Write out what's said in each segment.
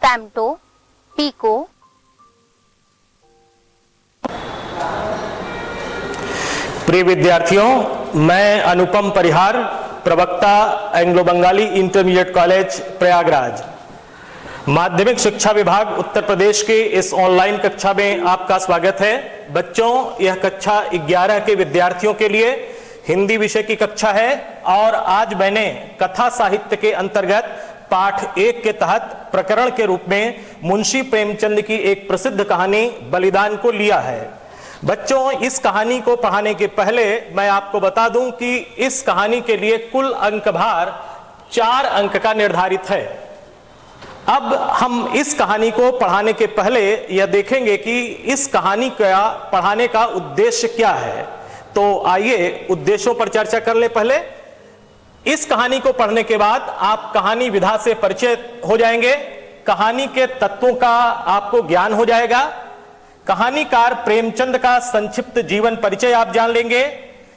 टैम्टो, pico. प्रिय विद्यार्थियों, मैं अनुपम परिहार, प्रवक्ता Anglo Bengali intermediate college Prayagraj, माध्यमिक शिक्षा विभाग उत्तर प्रदेश के इस ऑनलाइन कक्षा में आपका स्वागत है। बच्चों, यह कक्षा 11 के विद्यार्थियों के लिए हिंदी विषय की कक्षा है और आज मैंने कथा साहित्य के अंतर्गत पाठ 1 के तहत प्रकरण के रूप में मुंशी प्रेमचंद की एक प्रसिद्ध कहानी बलिदान को लिया है। बच्चों, इस कहानी को पढ़ाने के पहले मैं आपको बता दूं कि इस कहानी के लिए कुल अंक भार 4 अंक का निर्धारित है। अब हम इस कहानी को पढ़ाने के पहले यह देखेंगे कि इस कहानी का पढ़ाने का उद्देश्य क्या है। तो आइए उद्देश्यों पर चर्चा कर ले। पहले इस कहानी को पढ़ने के बाद आप कहानी विधा से परिचय हो जाएंगे, कहानी के तत्वों का आपको ज्ञान हो जाएगा, कहानीकार प्रेमचंद का संक्षिप्त जीवन परिचय आप जान लेंगे,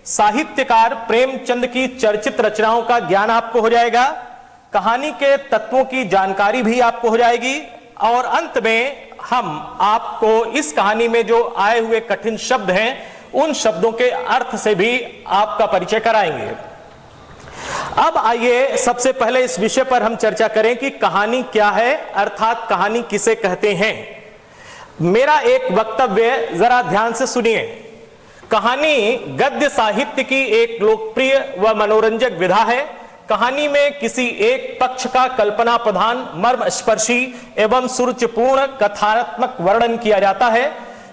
साहित्यकार प्रेमचंद की चर्चित रचनाओं का ज्ञान आपको हो जाएगा, कहानी के तत्वों की जानकारी भी आपको हो जाएगी और अंत में हम आपको इस कहानी में जो आए हुए कठिन शब्द हैं उन शब्दों के अर्थ से भी आपका परिचय कराएंगे। अब आइए सबसे पहले इस विषय पर हम चर्चा करें कि कहानी क्या है, अर्थात कहानी किसे कहते हैं। मेरा एक वक्तव्य जरा ध्यान से सुनिए। कहानी गद्य साहित्य की एक लोकप्रिय व मनोरंजक विधा है। कहानी में किसी एक पक्ष का कल्पना प्रधान, मर्मस्पर्शी एवं सुरुचिपूर्ण कथात्मक वर्णन किया जाता है।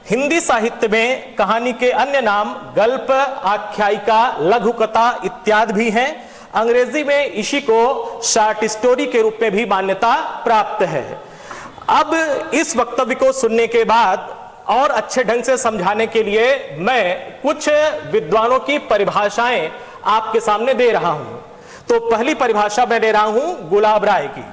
हिंदी साहित्य में कहानी के अन्य नाम गल्प, आख्यायिका, लघु कथा इत्यादि भी हैं। अंग्रेजी में इसी को शॉर्ट स्टोरी के रूप में भी मान्यता प्राप्त है। अब इस वक्तव्य को सुनने के बाद और अच्छे ढंग से समझाने के लिए मैं कुछ विद्वानों की परिभाषाएं आपके सामने दे रहा हूं। तो पहली परिभाषा मैं दे रहा हूं गुलाब राय की।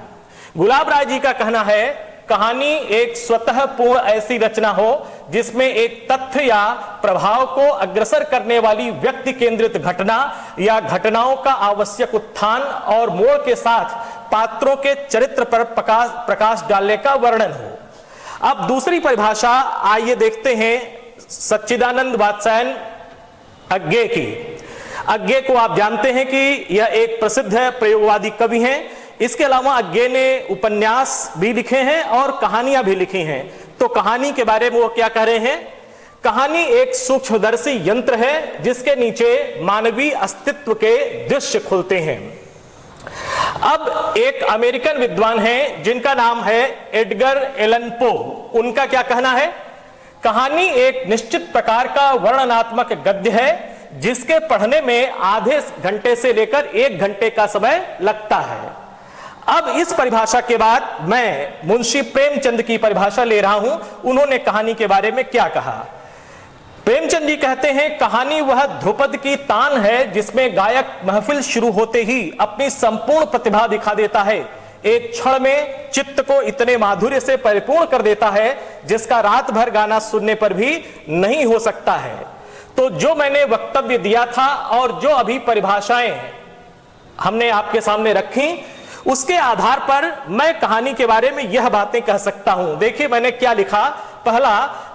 गुलाब राय जी का कहना है, कहानी एक स्वतः पूर्ण ऐसी रचना हो जिसमें एक तथ्य या प्रभाव को अग्रसर करने वाली व्यक्ति केंद्रित घटना या घटनाओं का आवश्यक उत्थान और मोड़ के साथ पात्रों के चरित्र पर प्रकाश डालने का वर्णन हो। अब दूसरी परिभाषा आइए देखते हैं सच्चिदानंद वात्स्यायन अज्ञे की। अज्ञे को आप जानते हैं कि यह एक प्रसिद्ध प्रयोगवादी कवि हैं। इसके अलावा अज्ञे ने उपन्यास भी लिखे हैं और कहानियां भी लिखी हैं। तो कहानी के बारे में वो क्या कह रहे हैं? कहानी एक सूक्ष्मदर्शी यंत्र है जिसके नीचे मानवीय अस्तित्व के दृश्य खुलते हैं। अब एक अमेरिकन विद्वान हैं जिनका नाम है एडगर एलन पो। उनका क्या कहना है? कहानी एक निश्चित प्रकार का वर्णनात्मक गद्य है जिसके पढ़ने में आधे घंटे से लेकर 1 घंटे का समय लगता है। अब इस परिभाषा के बाद मैं मुंशी प्रेमचंद की परिभाषा ले रहा हूं। उन्होंने कहानी के बारे में क्या कहा? प्रेमचंद जी कहते हैं, कहानी वह ध्रुपद की तान है जिसमें गायक महफिल शुरू होते ही अपनी संपूर्ण प्रतिभा दिखा देता है। एक क्षण में चित्त को इतने माधुर्य से परिपूर्ण कर देता है जिसका रात भर गाना सुनने पर भी नहीं हो सकता है। तो जो मैंने वक्तव्य दिया था और जो अभी परिभाषाएं हमने आपके सामने रखी, उसके आधार पर मैं कहानी के बारे में यह बातें कह सकता हूं। देखिए मैंने क्या लिखा। पहला,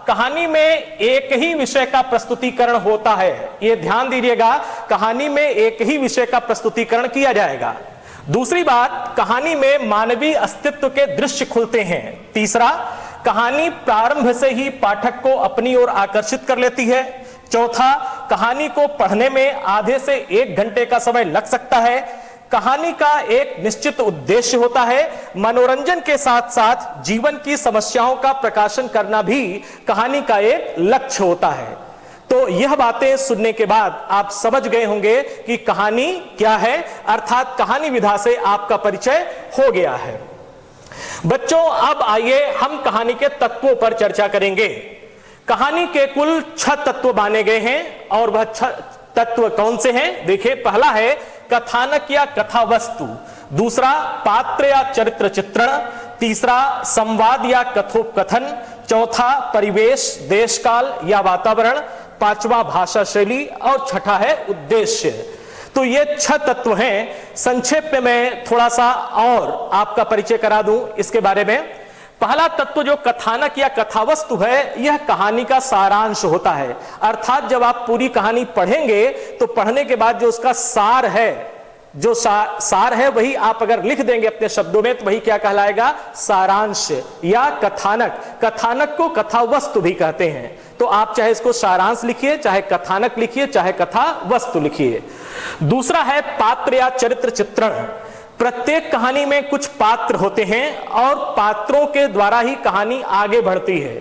कहानी में एक ही विषय का प्रस्तुतिकरण होता है। यह ध्यान दीजिएगा, कहानी में एक ही विषय का प्रस्तुतिकरण किया जाएगा। दूसरी बात, कहानी में मानवीय अस्तित्व के दृश्य खुलते हैं। तीसरा, कहानी प्रारंभ से ही पाठक को अपनी ओर आकर्षित कर लेती है। चौथा, कहानी को पढ़ने में आधे से 1 घंटे का समय लग सकता है। कहानी का एक निश्चित उद्देश्य होता है। मनोरंजन के साथ साथ जीवन की समस्याओं का प्रकाशन करना भी कहानी का एक लक्ष्य होता है। तो यह बातें सुनने के बाद आप समझ गए होंगे कि कहानी क्या है, अर्थात कहानी विधा से आपका परिचय हो गया है। बच्चों, अब आइए हम कहानी के तत्वों पर चर्चा करेंगे। कहानी के कुल 6 तत्व माने गए हैं और वह 6 तत्व कौन से हैं? देखिए, पहला है कथानक या कथा वस्तु, दूसरा पात्र या चरित्र चित्रण, तीसरा संवाद या कथोपकथन, चौथा परिवेश, देश काल या वातावरण, पांचवा भाषा शैली और छठा है उद्देश्य। तो ये 6 तत्व हैं। संक्षेप में मैं थोड़ा सा और आपका परिचय करा दूं इसके बारे में। पहला तत्व जो कथानक या कथावस्तु है, यह कहानी का सारांश होता है। अर्थात जब आप पूरी कहानी पढ़ेंगे तो पढ़ने के बाद जो उसका सार है, जो सार है वही आप अगर लिख देंगे अपने शब्दों में तो वही क्या कहलाएगा, सारांश या कथानक। कथानक को कथावस्तु भी कहते हैं। तो आप चाहे इसको सारांश लिखिए, चाहे कथानक लिखिए, चाहे कथावस्तु लिखिए। दूसरा है पात्र या चरित्र चित्रण। प्रत्येक कहानी में कुछ पात्र होते हैं और पात्रों के द्वारा ही कहानी आगे बढ़ती है।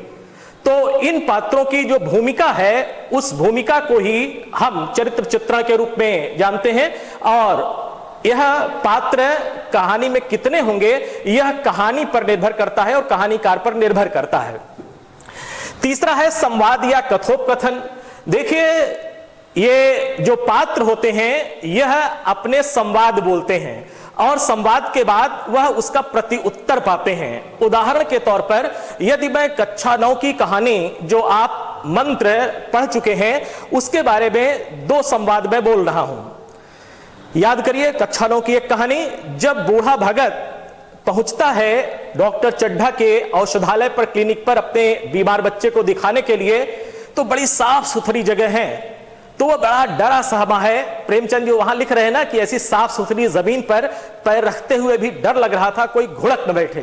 तो इन पात्रों की जो भूमिका है, उस भूमिका को ही हम चरित्र चित्रण के रूप में जानते हैं। और यह पात्र कहानी में कितने होंगे, यह कहानी पर निर्भर करता है और कहानीकार पर निर्भर करता है। तीसरा है संवाद या कथोपकथन। देखिए, ये जो पात्र होते हैं यह अपने संवाद बोलते हैं और संवाद के बाद वह उसका प्रति उत्तर पाते हैं। उदाहरण के तौर पर यदि मैं कक्षा 9 की कहानी जो आप मंत्र पढ़ चुके हैं उसके बारे में 2 संवाद में बोल रहा हूं। याद करिए कक्षा 9 की एक कहानी, जब बूढ़ा भगत पहुंचता है डॉक्टर चड्ढा के औषधालय पर, क्लिनिक पर अपने बीमार बच्चे को दिखाने के लिए, तो बड़ी साफ सुथरी जगह है। तो वह बड़ा डरा सहमा है। प्रेमचंद जी वहां लिख रहे हैं ना कि ऐसी साफ सुथरी जमीन पर पैर रखते हुए भी डर लग रहा था कोई घुड़क न बैठे।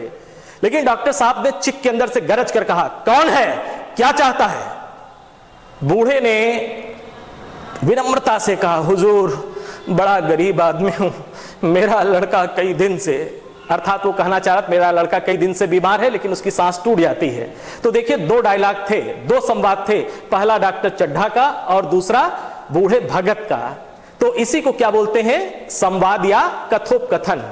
लेकिन डॉक्टर साहब ने चिक के अंदर से गरज कर कहा, कौन है, क्या चाहता है? बूढ़े ने विनम्रता से कहा, हुजूर बड़ा गरीब आदमी हूं, मेरा लड़का कई दिन से, अर्थात वो कहना चाह रहा मेरा लड़का कई दिन से बीमार है लेकिन उसकी सांस टूट जाती है। तो देखिए 2 डायलॉग थे, 2 संवाद थे, पहला डॉक्टर चड्ढा का और दूसरा बूढ़े भगत का। तो इसी को क्या बोलते हैं, संवाद या कथोपकथन।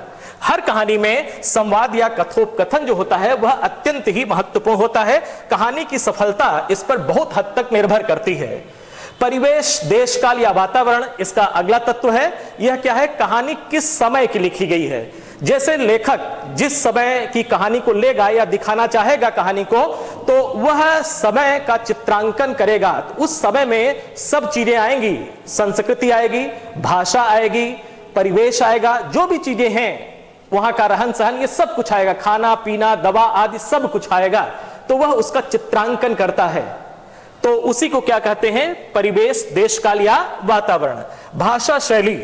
हर कहानी में संवाद या कथोपकथन जो होता है वह अत्यंत ही महत्वपूर्ण होता है। कहानी की सफलता इस पर बहुत हद तक निर्भर करती है। परिवेश, देश काल या वातावरण इसका अगला तत्व है। यह क्या है, कहानी किस समय की लिखी गई है। जैसे लेखक जिस समय की कहानी को लेगा या दिखाना चाहेगा कहानी को, तो वह समय का चित्रांकन करेगा। तो उस समय में सब चीजें आएंगी, संस्कृति आएगी, भाषा आएगी, परिवेश आएगा, जो भी चीजें हैं वहां का रहन सहन, ये सब कुछ आएगा, खाना पीना दवा आदि सब कुछ आएगा। तो वह उसका चित्रांकन करता है। तो उसी को क्या कहते हैं, परिवेश, देश काल या वातावरण। भाषा शैली,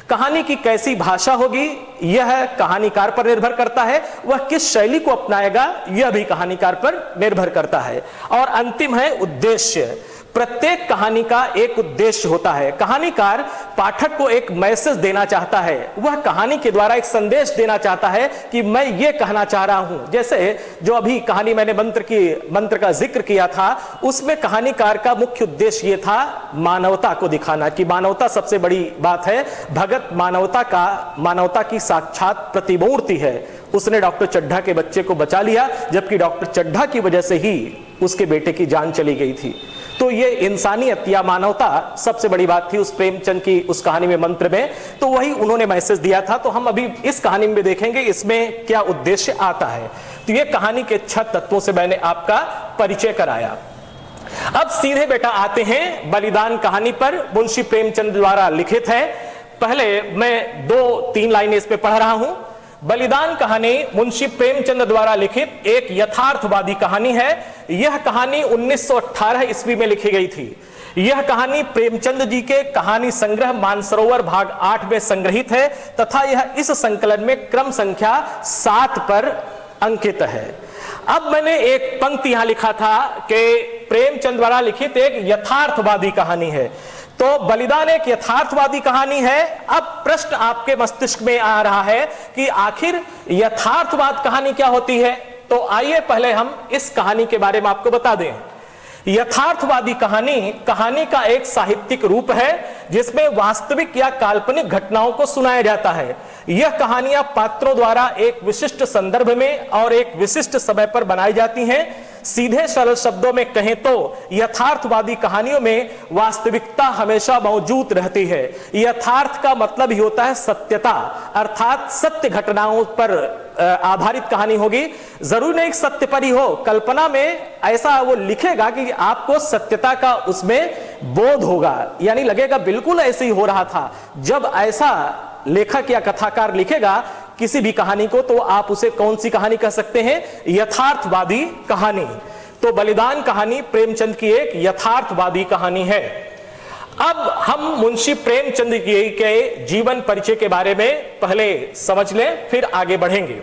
कहानी की कैसी भाषा होगी यह कहानीकार पर निर्भर करता है। वह किस शैली को अपनाएगा यह भी कहानीकार पर निर्भर करता है। और अंतिम है उद्देश्य। प्रत्येक कहानी का एक उद्देश्य होता है। कहानीकार पाठक को एक मैसेज देना चाहता है, वह कहानी के द्वारा एक संदेश देना चाहता है कि मैं ये कहना चाह रहा हूं। जैसे जो अभी कहानी मैंने मंत्र का जिक्र किया था, उसमें कहानीकार का मुख्य उद्देश्य ये था मानवता को दिखाना कि मानवता सबसे बड़ी बात है। भगत मानवता की साक्षात प्रतिमूर्ति है। उसने डॉक्टर चड्ढा के बच्चे को बचा लिया, जबकि डॉक्टर चड्ढा की वजह से ही उसके बेटे की जान चली गई थी। तो ये इंसानियत या मानवता सबसे बड़ी बात थी उस प्रेमचंद की उस कहानी में, मंत्र में। तो वही उन्होंने मैसेज दिया था। तो हम अभी इस कहानी में देखेंगे इसमें क्या उद्देश्य आता है। तो ये कहानी के 6 तत्वों से मैंने आपका परिचय कराया। अब सीधे बेटा आते हैं बलिदान कहानी पर, मुंशी प्रेमचंद द्वारा लिखित है। पहले मैं 2-3 लाइनें इस पे पढ़ रहा हूं। बलिदान कहानी मुंशी प्रेमचंद द्वारा लिखित एक यथार्थवादी कहानी है। यह कहानी 1918 ईस्वी में लिखी गई थी। यह कहानी प्रेमचंद जी के कहानी संग्रह मानसरोवर भाग 8 में संग्रहित है तथा यह इस संकलन में क्रम संख्या 7 पर अंकित है। अब मैंने एक पंक्ति यहां लिखा था कि प्रेमचंद द्वारा लिखित एक यथार्थवादी कहानी है। तो बलिदान एक यथार्थवादी कहानी है। अब प्रश्न आपके मस्तिष्क में आ रहा है कि आखिर यथार्थवाद कहानी क्या होती है। तो आइए पहले हम इस कहानी के बारे में आपको बता दें। यथार्थवादी कहानी का एक साहित्यिक रूप है जिसमें वास्तविक या काल्पनिक घटनाओं को सुनाया जाता है। यह कहानियां पात्रों द्वारा एक विशिष्ट संदर्भ में और एक विशिष्ट समय पर बनाई जाती हैं। सीधे सरल शब्दों में कहें तो यथार्थवादी कहानियों में वास्तविकता हमेशा मौजूद रहती है। यथार्थ का मतलब ही होता है सत्यता, अर्थात सत्य घटनाओं पर आधारित कहानी होगी। जरूर नहीं सत्य पर ही हो, कल्पना में ऐसा वो लिखेगा कि आपको सत्यता का उसमें बोध होगा, यानी लगेगा बिल्कुल ऐसे ही हो रहा था। जब ऐसा लेखक या कथाकार लिखेगा किसी भी कहानी को, तो आप उसे कौन सी कहानी कह सकते हैं? यथार्थवादी कहानी। तो बलिदान कहानी प्रेमचंद की एक यथार्थवादी कहानी है। अब हम मुंशी प्रेमचंद के जीवन परिचय के बारे में पहले समझ लें, फिर आगे बढ़ेंगे।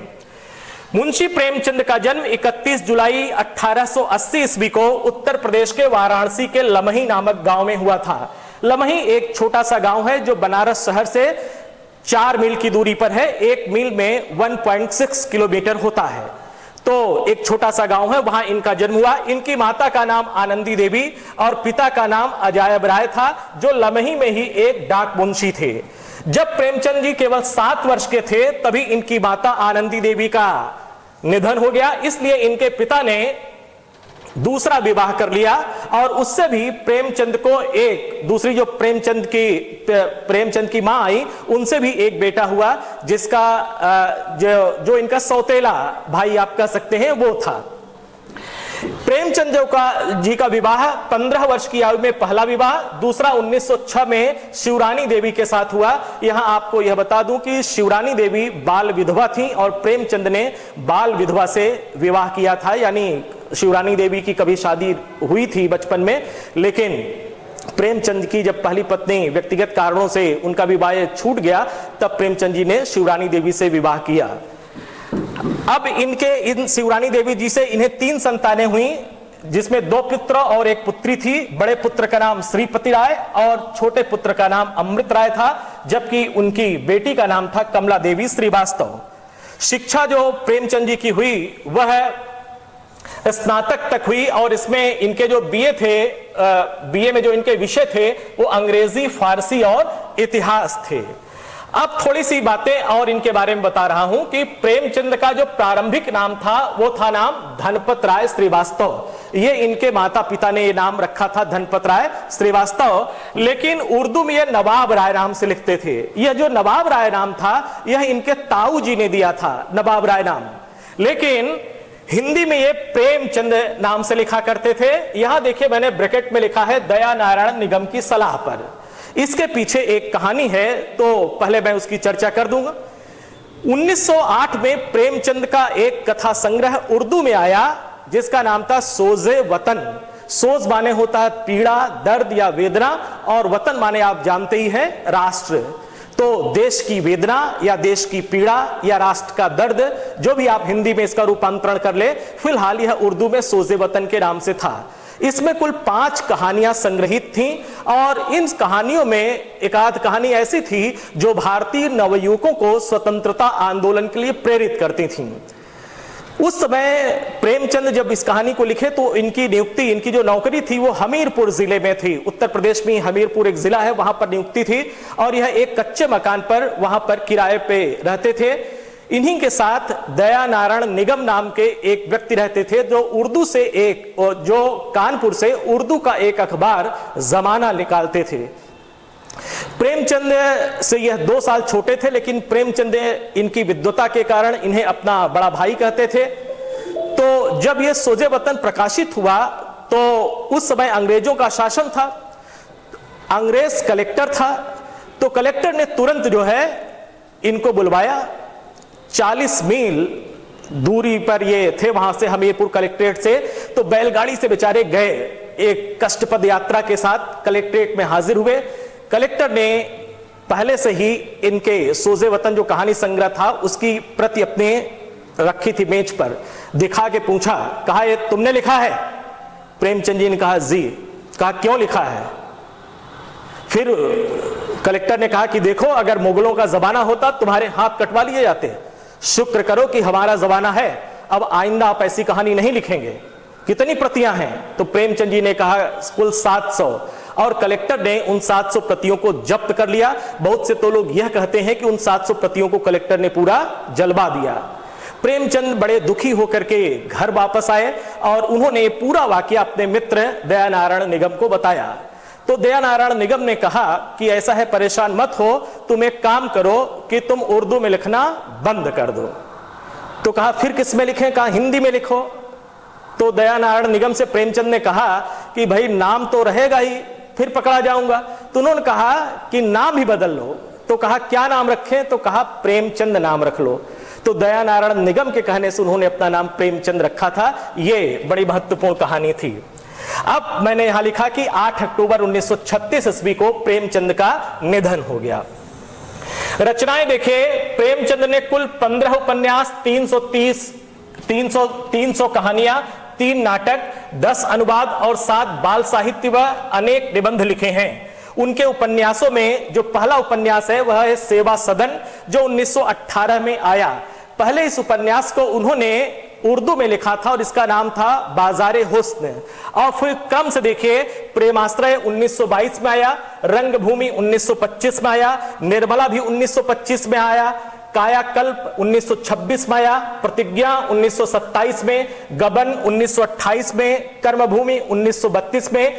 मुंशी प्रेमचंद का जन्म 31 जुलाई 1880 ईस्वी को उत्तर प्रदेश के वाराणसी के लमही नामक गांव में हुआ था। लमही एक छोटा सा गांव है जो बनारस शहर से 4 मील की दूरी पर है। 1 मील में 1.6 किलोमीटर होता है। तो एक छोटा सा गांव है, वहां इनका जन्म हुआ। इनकी माता का नाम आनंदी देवी और पिता का नाम अजायब राय था, जो लमही में ही एक डाक मुंशी थे। जब प्रेमचंद जी केवल 7 वर्ष के थे तभी इनकी माता आनंदी देवी का निधन हो गया, इसलिए इनके पिता ने दूसरा विवाह कर लिया और उससे भी प्रेमचंद को एक दूसरी जो प्रेमचंद की मां आई, उनसे भी एक बेटा हुआ, जिसका जो इनका सौतेला भाई आप कह सकते हैं वो था। प्रेमचंद जी का विवाह 15 वर्ष की आयु में पहला विवाह, दूसरा 1906 में शिवरानी देवी के साथ हुआ। यहां आपको यह बता दूं कि शिवरानी देवी बाल विधवा थी और प्रेमचंद ने बाल विधवा से विवाह किया था, यानी शिवरानी देवी की कभी शादी हुई थी बचपन में, लेकिन प्रेमचंद की जब पहली पत्नी व्यक्तिगत कारणों से उनका विवाह छूट गया, तब प्रेमचंद जी ने शिवरानी देवी से विवाह किया। अब इन शिवरानी देवी जी से इन्हें 3 संतानें हुई, जिसमें 2 पुत्र और 1 पुत्री थी। बड़े पुत्र का नाम श्रीपति राय और छोटे पुत्र का नाम अमृत राय था, जबकि उनकी बेटी का नाम था कमला देवी श्रीवास्तव। शिक्षा जो प्रेमचंद जी की हुई वह स्नातक तक हुई और इसमें इनके जो बीए में जो इनके विषय थे वो अंग्रेजी, फारसी और इतिहास थे। अब थोड़ी सी बातें और इनके बारे में बता रहा हूं कि प्रेमचंद का जो प्रारंभिक नाम था वो था नाम धनपत राय श्रीवास्तव। ये इनके माता पिता ने ये नाम रखा था धनपत राय श्रीवास्तव, लेकिन उर्दू में ये नवाब राय नाम से लिखते थे। यह जो नवाब राय नाम था यह इनके ताऊ जी ने दिया था, नवाब राय नाम, लेकिन हिंदी में ये प्रेमचंद नाम से लिखा करते थे। यहां देखिए मैंने ब्रैकेट में लिखा है दया नारायण निगम की सलाह पर। इसके पीछे एक कहानी है, तो पहले मैं उसकी चर्चा कर दूंगा। 1908 में प्रेमचंद का एक कथा संग्रह उर्दू में आया जिसका नाम था सोज़े वतन। सोज माने होता है पीड़ा, दर्द या वेदना, और वतन माने आप जानते ही हैं राष्ट्र। तो देश की वेदना या देश की पीड़ा या राष्ट्र का दर्द, जो भी आप हिंदी में इसका रूपांतरण कर ले, फिलहाल यह उर्दू में सोज़े वतन के नाम से था। इसमें कुल 5 कहानियां संग्रहित थीं और इन कहानियों में एक आध कहानी ऐसी थी जो भारतीय नवयुवकों को स्वतंत्रता आंदोलन के लिए प्रेरित करती थीं। उस समय प्रेमचंद जब इस कहानी को लिखे तो इनकी नियुक्ति, इनकी जो नौकरी थी वो हमीरपुर जिले में थी। उत्तर प्रदेश में हमीरपुर एक जिला है, वहां पर नियुक्ति थी और यह एक कच्चे मकान पर वहां पर किराए पे रहते थे। इन्हीं के साथ दया नारायण निगम नाम के एक व्यक्ति रहते थे जो उर्दू से जो कानपुर से उर्दू का एक अखबार जमाना निकालते थे। प्रेमचंद से यह 2 साल छोटे थे, लेकिन प्रेमचंद इनकी विद्वता के कारण इन्हें अपना बड़ा भाई कहते थे। तो जब यह सोज़े वतन प्रकाशित हुआ तो उस समय अंग्रेजों का शासन था, अंग्रेज कलेक्टर था, तो कलेक्टर ने तुरंत जो है इनको बुलवाया। 40 मील दूरी पर ये थे वहां से, हमीरपुर कलेक्ट्रेट से। तो बैलगाड़ी से बेचारे गए, एक कष्टप्रद यात्रा के साथ कलेक्ट्रेट में हाजिर हुए। कलेक्टर ने पहले से ही इनके सोज़े वतन जो कहानी संग्रह था उसकी प्रति अपने रखी थी मेज पर, दिखा के पूछा, कहा ये तुमने लिखा है? प्रेमचंद जी ने कहा जी। कहा क्यों लिखा है? फिर कलेक्टर ने कहा कि देखो, अगर मुगलों का जमाना होता तुम्हारे हाथ कटवा लिए जाते। शुक्र करो कि हमारा जमाना है, अब आइंदा आप ऐसी कहानी नहीं लिखेंगे। कितनी प्रतियां हैं? तो प्रेमचंद जी ने कहा कुल 700, और कलेक्टर ने उन 700 प्रतियों को जब्त कर लिया। बहुत से तो लोग यह कहते हैं कि उन 700 प्रतियों को कलेक्टर ने पूरा जलवा दिया। प्रेमचंद बड़े दुखी होकर के घर वापस आए और उन्होंने पूरा वाकया अपने मित्र दया नारायण निगम को बताया। तो दया नारायण निगम ने कहा कि ऐसा है, परेशान मत हो, तुम एक काम करो कि तुम उर्दू में लिखना बंद कर दो। तो कहा फिर किस में लिखें? कहा हिंदी में लिखो। तो दया नारायण निगम से प्रेमचंद ने कहा कि भाई नाम तो रहेगा ही, फिर पकड़ा जाऊंगा। तो उन्होंने कहा कि नाम ही बदल लो, तो कहा क्या नाम रखें, तो कहा प्रेमचंद नाम रख लो। तो दया नारायण निगम के कहने से उन्होंने अपना नाम प्रेमचंद रखा था। ये बड़ी महत्वपूर्ण कहानी थी। अब मैंने यहां लिखा कि 8 अक्टूबर 1936 ईस्वी को प्रेमचंद का निधन हो गया। रचनाएं देखिए, प्रेमचंद ने कुल 15 उपन्यास, 300 कहानियां, 3 नाटक, 10 अनुवाद और 7 बाल साहित्य व अनेक निबंध लिखे हैं। उनके उपन्यासों में जो पहला उपन्यास है वह है सेवा सदन, जो 1918 में आया। पहले इस उपन्यास को उन्होंने उर्दू में लिखा था और इसका नाम था बाजारे हुस्न। और फिर क्रम से देखिए, प्रेमाश्रय 1922 में आया, रंगभूमि 1925 में आया, निर्मला भी 1925 में आया, कायाकल्प 1926 में आया, प्रतिज्ञा 1927 में, गबन 1928 में, कर्मभूमि 1932 में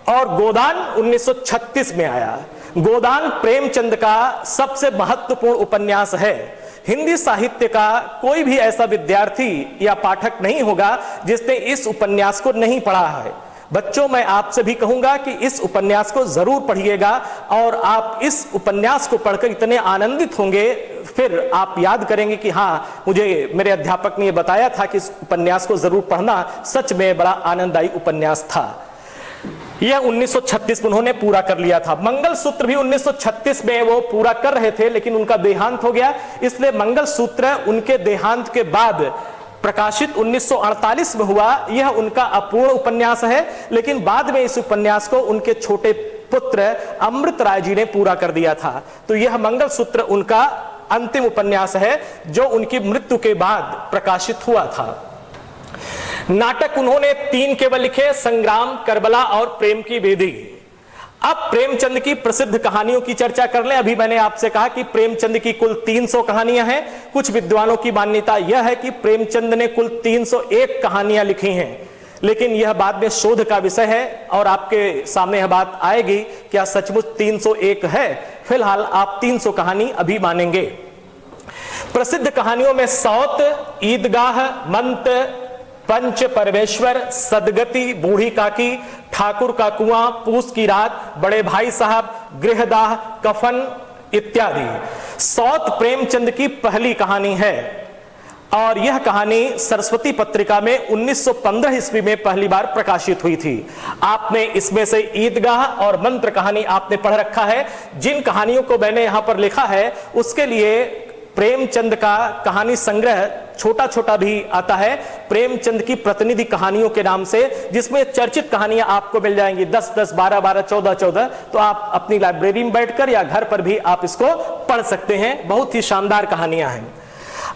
और गोदान 1936 में आया। गोदान प्रेमचंद का सबसे महत्वपूर्ण उपन्यास है। हिंदी साहित्य का कोई भी ऐसा विद्यार्थी या पाठक नहीं होगा जिसने इस उपन्यास को नहीं पढ़ा है। बच्चों, मैं आपसे भी कहूंगा कि इस उपन्यास को जरूर पढ़िएगा और आप इस उपन्यास को पढ़कर इतने आनंदित होंगे, फिर आप याद करेंगे कि हाँ, मुझे मेरे अध्यापक ने यह बताया था कि इस उपन्यास को जरूर पढ़ना। सच में बड़ा आनंददायी उपन्यास था। यह 1936 में उन्होंने पूरा कर लिया था। मंगलसूत्र भी 1936 में वो पूरा कर रहे थे, लेकिन उनका देहांत हो गया, इसलिए मंगलसूत्र उनके देहांत के बाद प्रकाशित 1948 में हुआ। यह उनका अपूर्ण उपन्यास है, लेकिन बाद में इस उपन्यास को उनके छोटे पुत्र अमृत राय जी ने पूरा कर दिया था। तो यह मंगलसूत्र उनका अंतिम उपन्यास है जो उनकी मृत्यु के बाद प्रकाशित हुआ था। नाटक उन्होंने 3 केवल लिखे, संग्राम, करबला और प्रेम की वेदी। अब प्रेमचंद की प्रसिद्ध कहानियों की चर्चा कर लें। अभी मैंने आपसे कहा कि प्रेमचंद की कुल 300 कहानियां हैं। कुछ विद्वानों की मान्यता यह है कि प्रेमचंद ने कुल 301 कहानियां लिखी हैं, लेकिन यह बाद में शोध का विषय है और आपके सामने यह बात आएगी क्या सचमुच 301 है। फिलहाल आप 300 कहानी अभी मानेंगे। प्रसिद्ध कहानियों में सौत, ईदगाह, मंत्र, पंच परमेश्वर, सदगति, बूढ़ी काकी, ठाकुर का कुआं, पूस की रात, बड़े भाई साहब, गृहदाह, कफन इत्यादि। सौत प्रेमचंद की पहली कहानी है और यह कहानी सरस्वती पत्रिका में 1915 ईस्वी में पहली बार प्रकाशित हुई थी। आपने इसमें से ईदगाह और मंत्र कहानी आपने पढ़ रखा है। जिन कहानियों को मैंने यहां पर लिखा है उसके लिए प्रेमचंद का कहानी संग्रह छोटा छोटा भी आता है, प्रेमचंद की प्रतिनिधि कहानियों के नाम से, जिसमें चर्चित कहानियां आपको मिल जाएंगी 10-10, 12-12, 14-14। तो आप अपनी लाइब्रेरी में बैठकर या घर पर भी आप इसको पढ़ सकते हैं। बहुत ही शानदार कहानियां हैं।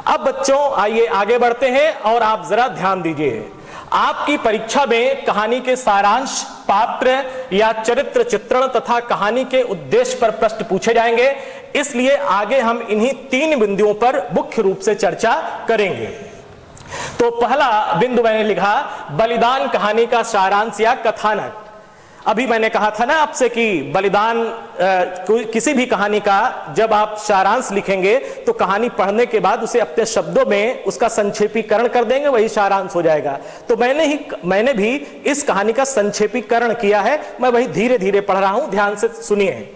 अब बच्चों, आइए आगे बढ़ते हैं और आप जरा ध्यान दीजिए। आपकी परीक्षा में कहानी के सारांश, पात्र या चरित्र चित्रण तथा कहानी के उद्देश्य पर प्रश्न पूछे जाएंगे, इसलिए आगे हम इन्हीं 3 बिंदुओं पर मुख्य रूप से चर्चा करेंगे। तो पहला बिंदु मैंने लिखा, बलिदान कहानी का सारांश या कथानक। अभी मैंने कहा था ना आपसे कि बलिदान किसी भी कहानी का जब आप सारांश लिखेंगे तो कहानी पढ़ने के बाद उसे अपने शब्दों में उसका संक्षेपीकरण कर देंगे, वही सारांश हो जाएगा। तो मैंने भी इस कहानी का संक्षेपीकरण किया है। मैं वही धीरे धीरे पढ़ रहा हूं, ध्यान से सुनिए।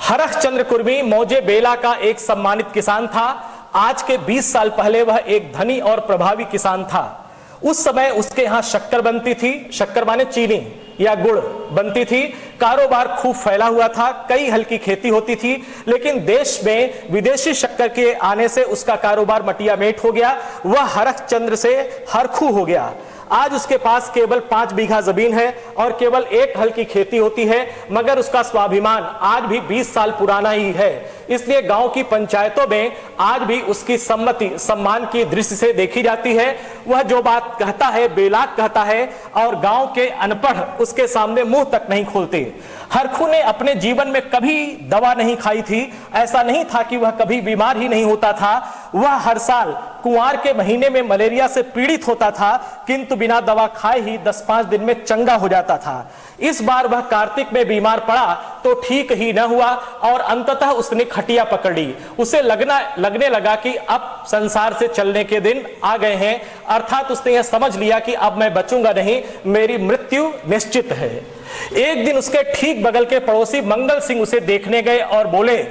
हरश्चंद्र कुर्मी मौजे बेला का एक सम्मानित किसान था। आज के 20 साल पहले वह एक धनी और प्रभावी किसान था। उस समय उसके यहां शक्कर बनती थी, शक्कर माने चीनी या गुड़ बनती थी। कारोबार खूब फैला हुआ था, कई हल्की खेती होती थी, लेकिन देश में विदेशी शक्कर के आने से उसका कारोबार मटियामेट हो गया। वह हरश्चंद्र से हरखू हो गया। आज उसके पास केवल 5 बीघा जमीन है और केवल 1 हल की खेती होती है, मगर उसका स्वाभिमान आज भी 20 साल पुराना ही है। इसलिए गांव की पंचायतों में आज भी उसकी सम्मति सम्मान की दृष्टि से देखी जाती है। वह जो बात कहता है बेलाग कहता है और गांव के अनपढ़ उसके सामने मुंह तक नहीं खोलते। हरखू ने अपने जीवन में कभी दवा नहीं खाई थी। ऐसा नहीं था कि वह कभी बीमार ही नहीं होता था। वह हर साल कुंवार के महीने में मलेरिया से पीड़ित होता था, किंतु बिना दवा खाए ही 10-5 दिन में चंगा हो जाता था। इस बार वह कार्तिक में बीमार पड़ा तो ठीक ही न हुआ और अंततः उसने खटिया पकड़ ली। उसे लगने लगा कि अब संसार से चलने के दिन आ गए हैं, अर्थात उसने यह समझ लिया कि अब मैं बचूंगा नहीं, मेरी मृत्यु निश्चित है। एक दिन उसके ठीक बगल के पड़ोसी मंगल सिंह उसे देखने गए और बोले,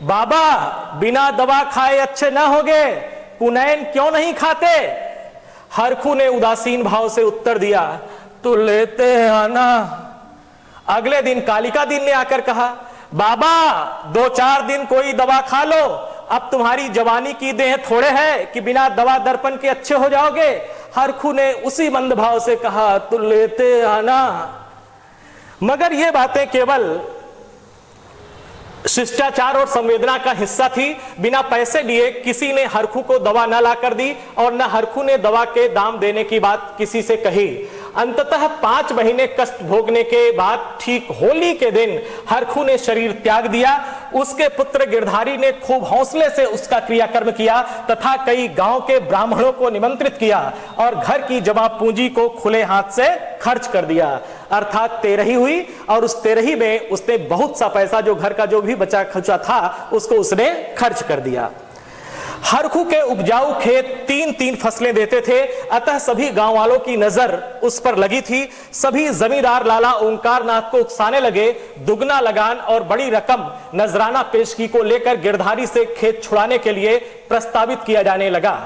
बाबा बिना दवा खाए अच्छे ना होगे, कुनैन क्यों नहीं खाते? हरखू ने उदासीन भाव से उत्तर दिया, तो लेते हैं आना। अगले दिन कालिका दीन ने आकर कहा, बाबा 2-4 दिन कोई दवा खा लो, अब तुम्हारी जवानी की देह थोड़े है कि बिना दवा दर्पण के अच्छे हो जाओगे। हरखू ने उसी मंद भाव से कहा, तो लेते आना। मगर ये बातें केवल शिष्टाचार और संवेदना का हिस्सा थी। बिना पैसे लिए किसी ने हरखू को दवा न लाकर दी और न हरखू ने दवा के दाम देने की बात किसी से कही। अंततः 5 महीने कष्ट भोगने के बाद ठीक होली के दिन हरखू ने शरीर त्याग दिया। उसके पुत्र गिरधारी ने खूब हौसले से उसका क्रियाकर्म किया तथा कई गांव के ब्राह्मणों को निमंत्रित किया और घर की जमा पूंजी को खुले हाथ से खर्च कर दिया। अर्थात तेरही हुई और उस तेरही में उसने बहुत सा पैसा जो घर का जो भी बचा खुचा था उसको उसने खर्च कर दिया। हरखू के उपजाऊ खेत 3-3 फसलें देते थे, अतः सभी गांव वालों की नजर उस पर लगी थी। सभी जमींदार लाला ओंकारनाथ को उकसाने लगे। दुगना लगान और बड़ी रकम नजराना पेशगी को लेकर गिरधारी से खेत छुड़ाने के लिए प्रस्तावित किया जाने लगा।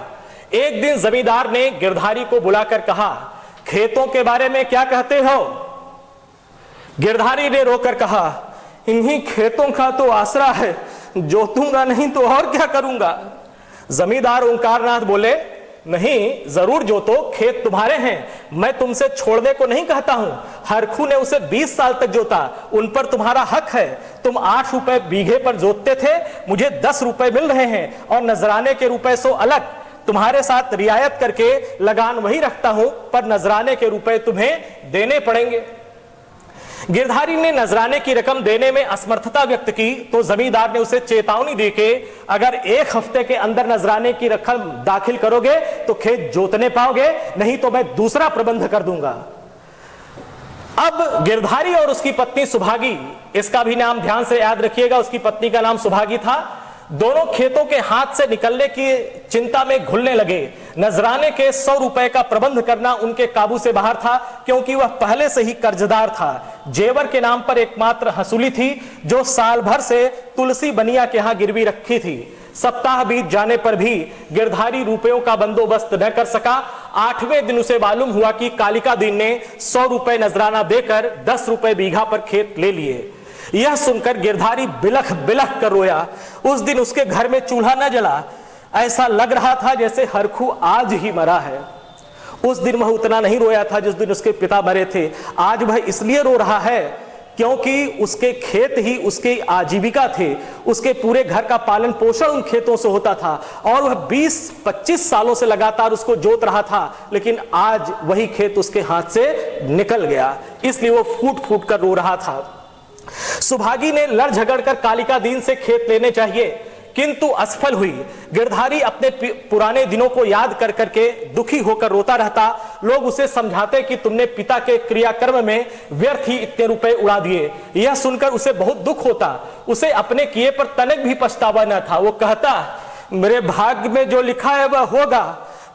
एक दिन जमींदार ने गिरधारी को बुलाकर कहा, खेतों के बारे में क्या कहते हो? गिरधारी ने रोकर कहा, इन्हीं खेतों का तो आसरा है, जोतूंगा नहीं तो और क्या करूंगा। जमींदार ओंकारनाथ बोले, नहीं जरूर जोतो, खेत तुम्हारे हैं, मैं तुमसे छोड़ने को नहीं कहता हूं। हरखू ने उसे 20 साल तक जोता, उन पर तुम्हारा हक है। तुम 8 रुपए बीघे पर जोतते थे, मुझे 10 रुपए मिल रहे हैं और नजराने के रुपए सो अलग। तुम्हारे साथ रियायत करके लगान वही रखता हूं, पर नजराने के रुपए तुम्हें देने पड़ेंगे। गिरधारी ने नजराने की रकम देने में असमर्थता व्यक्त की तो जमींदार ने उसे चेतावनी देके, अगर 1 हफ्ते के अंदर नजराने की रकम दाखिल करोगे तो खेत जोतने पाओगे, नहीं तो मैं दूसरा प्रबंध कर दूंगा। अब गिरधारी और उसकी पत्नी सुभागी, इसका भी नाम ध्यान से याद रखिएगा, उसकी पत्नी का नाम सुभागी था, दोनों खेतों के हाथ से निकलने की चिंता में घुलने लगे। नजराने के 100 रुपए का प्रबंध करना उनके काबू से बाहर था, क्योंकि वह पहले से ही कर्जदार था। जेवर के नाम पर एकमात्र हसूली थी जो साल भर से तुलसी बनिया के यहां गिरवी रखी थी। सप्ताह बीत जाने पर भी गिरधारी रुपयों का बंदोबस्त न कर सका। 8वें दिन उसे मालूम हुआ कि कालिका दीन ने 100 रुपए नजराना देकर 10 रुपए बीघा पर खेत ले लिए। यह सुनकर गिरधारी बिलख बिलख कर रोया। उस दिन उसके घर में चूल्हा न जला, ऐसा लग रहा था जैसे हरखू आज ही मरा है। उस दिन वह उतना नहीं रोया था जिस दिन उसके पिता मरे थे। आज वह इसलिए रो रहा है क्योंकि उसके खेत ही उसकी आजीविका थे। उसके पूरे घर का पालन पोषण उन खेतों से होता था और वह 20-25 सालों से लगातार उसको जोत रहा था, लेकिन आज वही खेत उसके हाथ से निकल गया, इसलिए वो फूट फूट कर रो रहा था। सुभागी ने लड़ झगड़ कर कालिका दीन से खेत लेने चाहिए, किंतु असफल हुई। गिरधारी अपने पुराने दिनों को याद कर करके दुखी होकर रोता रहता। लोग उसे समझाते कि तुमने पिता के क्रियाकर्म में व्यर्थ ही इतने रुपए उड़ा दिए। यह सुनकर उसे बहुत दुख होता। उसे अपने किए पर तनिक भी पछतावा न था। वो कहता, मेरे भाग्य में जो लिखा है वह होगा,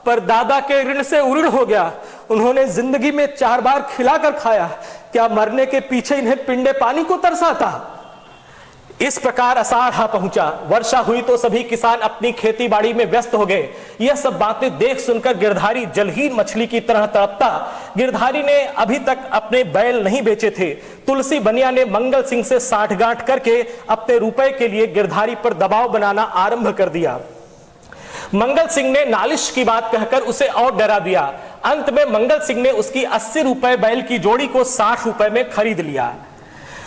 पर दादा के ऋण से उऋण हो गया। उन्होंने जिंदगी में 4 बार खिलाकर खाया, क्या मरने के पीछे इन्हें पिंडे पानी को तरसा था। इस प्रकार आषाढ़ आ पहुंचा। वर्षा हुई तो सभी किसान अपनी खेती बाड़ी में व्यस्त हो गए। यह सब बातें देख सुनकर गिरधारी जलहीन मछली की तरह तड़पता। गिरधारी ने अभी तक अपने बैल नहीं बेचे थे। तुलसी बनिया ने मंगल सिंह से साठगांठ करके अपने रुपए के लिए गिरधारी पर दबाव बनाना आरंभ कर दिया। मंगल सिंह ने नालिश की बात कहकर उसे और डरा दिया। अंत में मंगल सिंह ने उसकी 80 रुपए बैल की जोड़ी को 60 रुपए में खरीद लिया।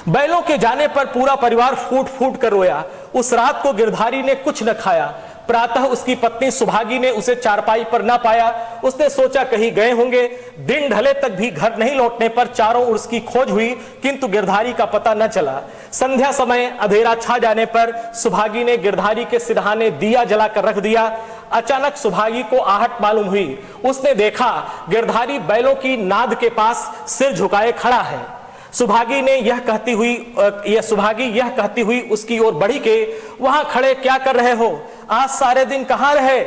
बैलों के जाने पर पूरा परिवार फूट फूट कर रोया। उस रात को गिरधारी ने कुछ न खाया। प्रातः उसकी पत्नी सुभागी ने उसे चारपाई पर न पाया। उसने सोचा कहीं गए होंगे। दिन ढले तक भी घर नहीं लौटने पर चारों ओर उसकी खोज हुई, किंतु गिरधारी का पता न चला। संध्या समय अंधेरा छा जाने पर सुभागी ने गिरधारी के सिरहाने दिया जलाकर रख दिया। अचानक सुभागी को आहट मालूम हुई। उसने देखा गिरधारी बैलों की नाद के पास सिर झुकाए खड़ा है। सुभागी यह कहती हुई उसकी ओर बढ़ी के, वहां खड़े क्या कर रहे हो? आज सारे दिन कहां रहे?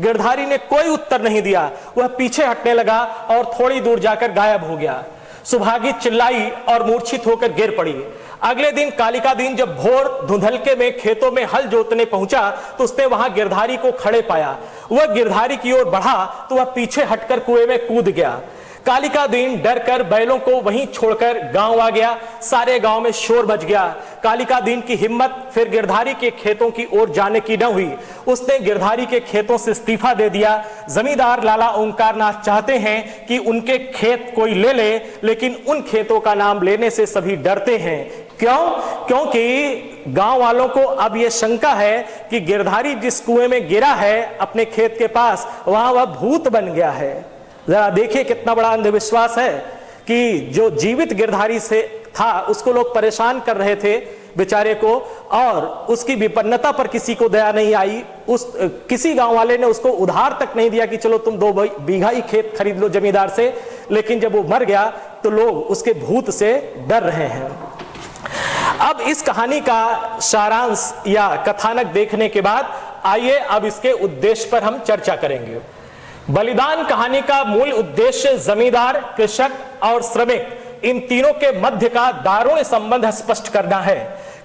गिरधारी ने कोई उत्तर नहीं दिया। वह पीछे हटने लगा और थोड़ी दूर जाकर गायब हो गया। सुभागी चिल्लाई और मूर्छित होकर गिर पड़ी। अगले दिन कालिका दीन जब भोर धुंधलके में खेतों में हल जोतने पहुंचा तो उसने वहां गिरधारी को खड़े पाया। वह गिरधारी की ओर बढ़ा तो वह पीछे हटकर कुएं में कूद गया। कालिका दीन डर कर बैलों को वहीं छोड़कर गांव आ गया। सारे गांव में शोर मच गया। कालिका दीन की हिम्मत फिर गिरधारी के खेतों की ओर जाने की न हुई। उसने गिरधारी के खेतों से इस्तीफा दे दिया। जमींदार लाला ओंकारनाथ चाहते हैं कि उनके खेत कोई ले ले, लेकिन उन खेतों का नाम लेने से सभी डरते हैं। क्यों? क्योंकि गांव वालों को अब यह शंका है कि गिरधारी जिस कुएं में गिरा है अपने खेत के पास, वहां वह भूत बन गया है। जरा देखिए कितना बड़ा अंधविश्वास है कि जो जीवित गिरधारी से था उसको लोग परेशान कर रहे थे बेचारे को, और उसकी विपन्नता पर किसी को दया नहीं आई। किसी गांव वाले ने उसको उधार तक नहीं दिया कि चलो तुम 2 बीघा ही खेत खरीद लो जमींदार से, लेकिन जब वो मर गया तो लोग उसके भूत से डर रहे हैं। अब इस कहानी का सारांश या कथानक देखने के बाद आइए अब इसके उद्देश्य पर हम चर्चा करेंगे। बलिदान कहानी का मूल उद्देश्य जमींदार, कृषक और श्रमिक इन तीनों के मध्य का दारुण संबंध स्पष्ट करना है।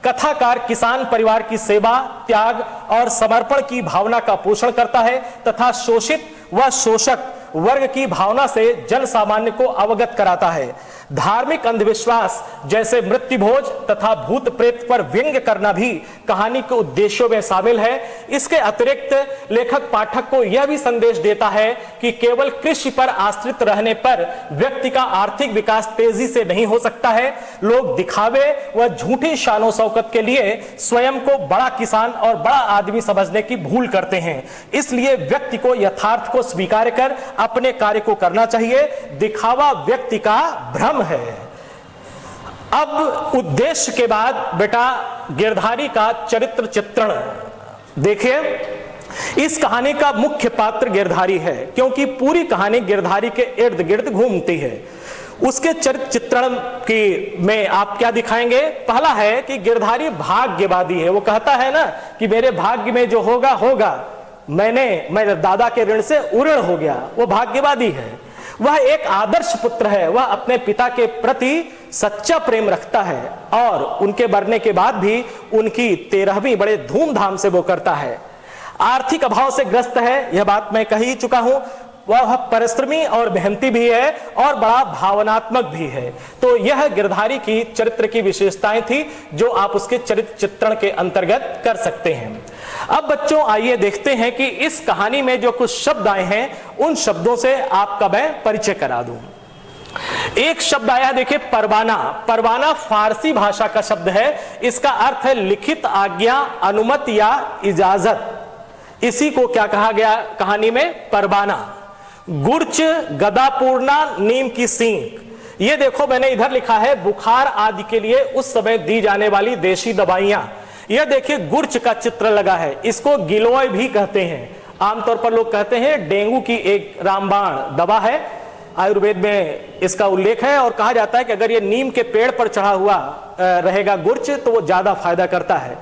कथाकार किसान परिवार की सेवा, त्याग और समर्पण की भावना का पोषण करता है तथा शोषित व शोषक वर्ग की भावना से जन सामान्य को अवगत कराता है। धार्मिक अंधविश्वास जैसे मृत्यु भोज तथा भूत प्रेत पर व्यंग्य करना भी कहानी के उद्देश्यों में शामिल है। इसके अतिरिक्त लेखक पाठक को यह भी संदेश देता है कि केवल कृषि पर आश्रित रहने पर व्यक्ति का आर्थिक विकास तेजी से नहीं हो सकता है। लोग दिखावे व झूठी शानो शौकत के लिए स्वयं को बड़ा किसान और बड़ा आदमी समझने की भूल करते हैं। इसलिए व्यक्ति को यथार्थ को स्वीकार कर अपने कार्य को करना चाहिए। दिखावा व्यक्ति का भ्रम है। अब उद्देश्य के बाद बेटा गिरधारी का चरित्र चित्रण देखिए। इस कहानी का मुख्य पात्र गिरधारी है क्योंकि पूरी कहानी गिरधारी के इर्द गिर्द घूमती है। उसके चरित्र चित्रण की में आप क्या दिखाएंगे? पहला है कि गिरधारी भाग्यवादी है। वो कहता है ना कि मेरे भाग्य में जो होगा होगा, मेरे दादा के ऋण से उऋण हो गया। वो भाग्यवादी है। वह एक आदर्श पुत्र है। वह अपने पिता के प्रति सच्चा प्रेम रखता है और उनके मरने के बाद भी उनकी 13वीं बड़े धूमधाम से वो करता है। आर्थिक अभाव से ग्रस्त है, यह बात मैं कह ही चुका हूं। वह परिश्रमी और मेहनती भी है और बड़ा भावनात्मक भी है। तो यह गिरधारी की चरित्र की विशेषताएं थी जो आप उसके चरित्र चित्रण के अंतर्गत कर सकते हैं। अब बच्चों आइए देखते हैं कि इस कहानी में जो कुछ शब्द आए हैं उन शब्दों से आपका मैं परिचय करा दूं। एक शब्द आया, देखिए, परवाना। परवाना फारसी भाषा का शब्द है। इसका अर्थ है लिखित आज्ञा, अनुमति या इजाजत। इसी को क्या कहा गया कहानी में? परवाना। गुर्च, गदापूर्णा, नीम की सींग। ये देखो मैंने इधर लिखा है बुखार आदि के लिए उस समय दी जाने वाली देशी दवाइयां। यह देखिए गुर्च का चित्र लगा है। इसको गिलोय भी कहते हैं। आमतौर पर लोग कहते हैं डेंगू की एक रामबाण दवा है। आयुर्वेद में इसका उल्लेख है और कहा जाता है कि अगर ये नीम के पेड़ पर चढ़ा हुआ रहेगा गुर्च तो वो ज्यादा फायदा करता है।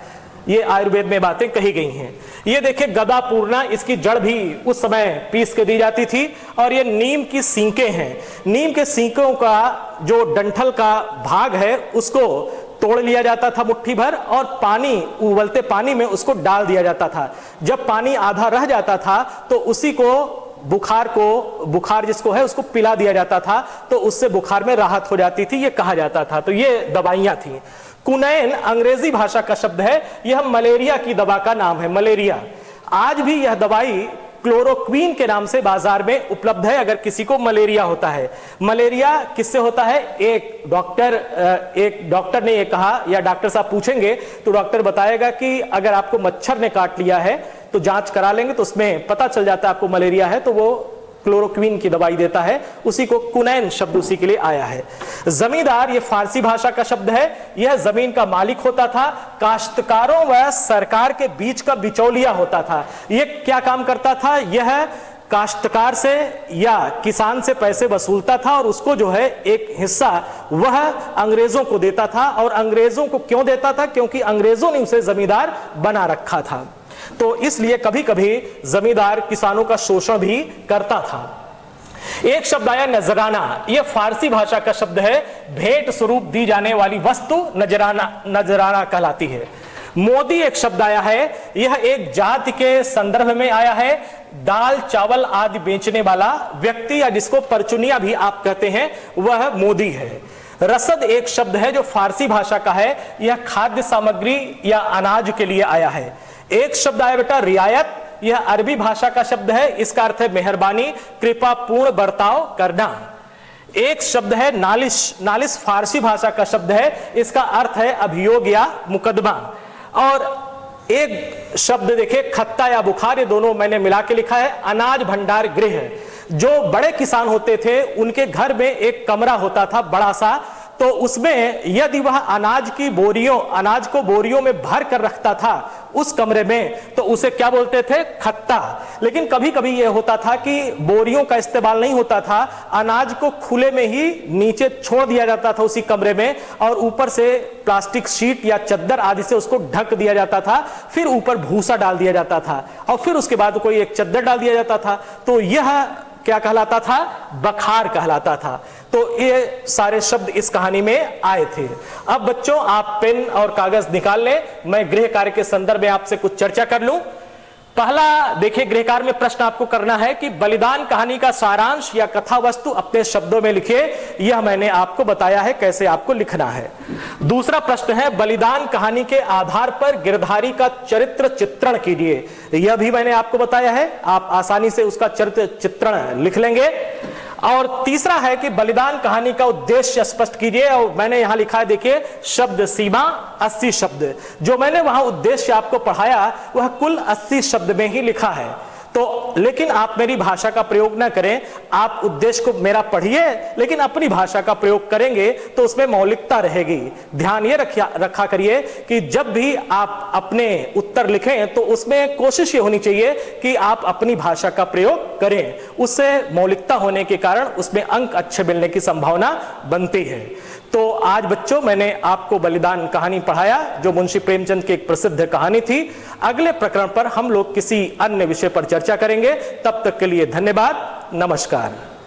ये आयुर्वेद में बातें कही गई हैं। ये देखिए गदापूर्णा, इसकी जड़ भी उस समय पीस के दी जाती थी। और ये नीम की सींकें हैं। नीम के सींकों का जो डंठल का भाग है उसको तोड़ लिया जाता था मुट्ठी भर और पानी, उबलते पानी में उसको डाल दिया जाता था। जब पानी आधा रह जाता था तो उसी को बुखार जिसको है उसको पिला दिया जाता था, तो उससे बुखार में राहत हो जाती थी, ये कहा जाता था। तो ये दवाइयां थी। कुनैन अंग्रेजी भाषा का शब्द है। यह मलेरिया की दवा का नाम है, मलेरिया। आज भी यह दवाई क्लोरोक्वीन के नाम से बाजार में उपलब्ध है अगर किसी को मलेरिया होता है। मलेरिया किससे होता है? एक डॉक्टर ने ये कहा, या डॉक्टर साहब पूछेंगे तो डॉक्टर बताएगा कि अगर आपको मच्छर ने काट लिया है तो जांच करा लेंगे तो उसमें पता चल जाता है आपको मलेरिया है, तो वो क्लोरोक्वीन की दवाई देता है। उसी को कुनैन शब्द उसी के लिए आया है। जमींदार, ये फारसी भाषा का शब्द है। यह जमीन का मालिक होता था। काश्तकारों व सरकार के बीच का बिचौलिया होता था। यह क्या काम करता था? यह काश्तकार से या किसान से पैसे वसूलता था और उसको जो है एक हिस्सा वह अंग्रेजों को देता था। और अंग्रेजों को क्यों देता था? क्योंकि अंग्रेजों ने उसे जमींदार बना रखा था। तो इसलिए कभी कभी जमींदार किसानों का शोषण भी करता था। एक शब्द आया नजराना, यह फारसी भाषा का शब्द है, भेंट स्वरूप दी जाने वाली वस्तु नजराना कहलाती है। मोदी एक शब्द आया है, यह एक जाति के संदर्भ में आया है, दाल चावल आदि बेचने वाला व्यक्ति या जिसको परचुनिया भी आप कहते हैं वह मोदी है। रसद एक शब्द है जो फारसी भाषा का है, यह खाद्य सामग्री या अनाज के लिए आया है। एक शब्द आया बेटा रियायत, यह अरबी भाषा का शब्द है, इसका अर्थ है मेहरबानी, कृपा पूर्ण बर्ताव करना। एक शब्द है नालिश, नालिश फारसी भाषा का शब्द है, इसका अर्थ है अभियोग या मुकदमा। और एक शब्द देखिए खत्ता या बुखार, ये दोनों मैंने मिला के लिखा है, अनाज भंडार गृह। जो बड़े किसान होते थे उनके घर में एक कमरा होता था बड़ा सा, तो उसमें यदि वह अनाज को बोरियों में भर कर रखता था उस कमरे में, तो उसे क्या बोलते थे? खत्ता। लेकिन कभी कभी यह होता था कि बोरियों का इस्तेमाल नहीं होता था, अनाज को खुले में ही नीचे छोड़ दिया जाता था उसी कमरे में, और ऊपर से प्लास्टिक शीट या चद्दर आदि से उसको ढक दिया जाता था, फिर ऊपर भूसा डाल दिया जाता था, और फिर उसके बाद कोई एक चद्दर डाल दिया जाता था। तो यह क्या कहलाता था? बखार कहलाता था। तो ये सारे शब्द इस कहानी में आए थे। अब बच्चों आप पेन और कागज निकाल लें, मैं गृह कार्य के संदर्भ में आपसे कुछ चर्चा कर लूं। पहला देखिए, गृह कार्य में प्रश्न आपको करना है कि बलिदान कहानी का सारांश या कथा वस्तु अपने शब्दों में लिखिए। यह मैंने आपको बताया है कैसे आपको लिखना है। दूसरा प्रश्न है बलिदान कहानी के आधार पर गिरधारी का चरित्र चित्रण कीजिए। यह भी मैंने आपको बताया है, आप आसानी से उसका चरित्र चित्रण लिख लेंगे। और तीसरा है कि बलिदान कहानी का उद्देश्य स्पष्ट कीजिए, और मैंने यहां लिखा है देखिए शब्द सीमा 80 शब्द। जो मैंने वहां उद्देश्य आपको पढ़ाया वह कुल 80 शब्द में ही लिखा है। तो लेकिन आप मेरी भाषा का प्रयोग ना करें, आप उद्देश्य को मेरा पढ़िए लेकिन अपनी भाषा का प्रयोग करेंगे तो उसमें मौलिकता रहेगी। ध्यान ये रखा करिए कि जब भी आप अपने उत्तर लिखें तो उसमें कोशिश ये होनी चाहिए कि आप अपनी भाषा का प्रयोग करें, उससे मौलिकता होने के कारण उसमें अंक अच्छे मिलने की संभावना बनती है। तो आज बच्चों मैंने आपको बलिदान कहानी पढ़ाया जो मुंशी प्रेमचंद की एक प्रसिद्ध कहानी थी। अगले प्रकरण पर हम लोग किसी अन्य विषय पर चर्चा करेंगे। तब तक के लिए धन्यवाद, नमस्कार।